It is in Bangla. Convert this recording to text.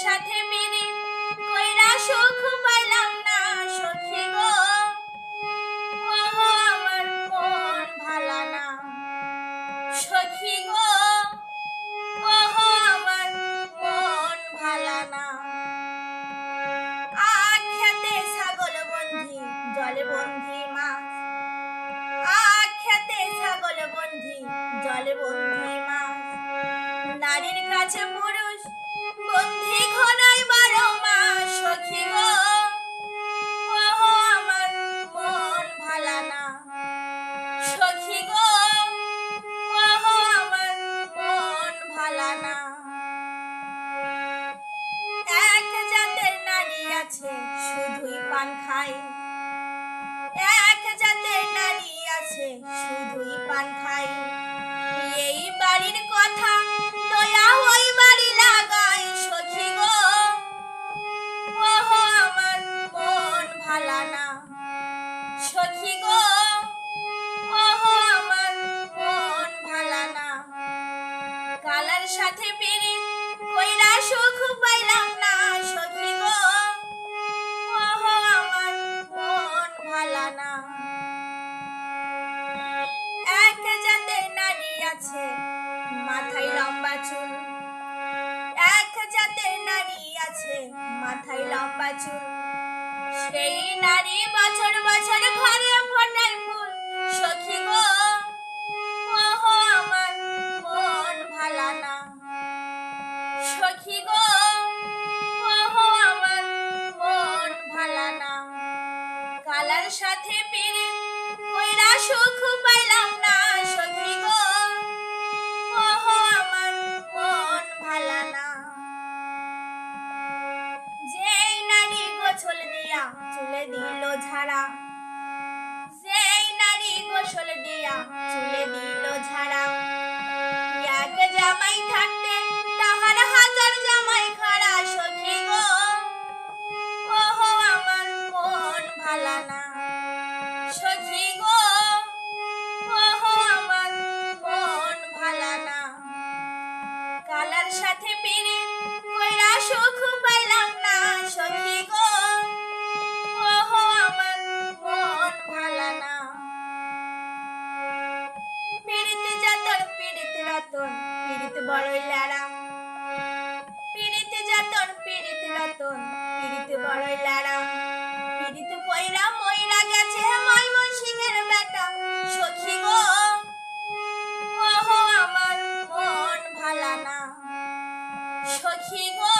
সাথে মিলি কইরা সুখ পাইলাম না সখী গো। ওহো আমার মন ভালা না সখী গো। ওহো আমার মন ভালা না। আখ্যাতে ছাগল বন্ধি জলে বন্ধি মাছ, আখ্যাতে ছাগল বন্ধি জলে বন্ধি মাছ। নারীর কাছে পুরুষ বন্ধি ঘনাই 12 মাস সখী গো। ওহো আমার মন ভালা না সখী গো। ওহো আমার মন ভালা না। এক জাতের নারী আছে শুধুই পান খায়, এক জাতের নারী আছে শুধুই পান খায়। এই বাড়ির কথা দয়া ওই বাড়ি লাগাই সখী গো। ওহো আমার মন ভালা না সখী গো। ওহো আমার মন ভালা না। কালার সাথে পিরিত কইরা সুখ পাইলাম না সখী গো। ওহো আমার মন ভালা না। এক জাতের নারী আছে মাথায় লম্বা চুল, এক জাতের নারী আছে মাথায় লম্বা চুল। সেই নারী বছর বছর ঘরে ফোটায় ফুল সখী গো। ওহো আমার মন ভালা না সখী গো। ওহো আমার মন ভালা না। কালার সাথে পিরিত কইরা সুখ পাইলাম না সখী গো। ওহো আমার মন ভালা না। যেই নারী গোছল দিয়া চুলে দিল ঝাড়া, যেই নারী গোসল দিয়া চুলে দিল ঝাড়া। এক জামাই থাকতে তাহার হাজার জামাই খাড়া সখী গো। ওহো আমার মন ভালা না সখী গো। ওহো আমার মন ভালা না। কালার সাথে পিরিত কইরা সুখ পাইলাম না সখী গো। ওহো আমার মন ভালা না। পিরিত যতন পিরিত রতন পিরিত বড়ই লাড়া, পিরিত যতন পিরিত রতন পিরিত বড়ই লাড়া। পিরিত কইরা মইরা গেছে ময়মনসিংহের বেটা সখী গো। ওহো আমার মন ভালা না সখী গো।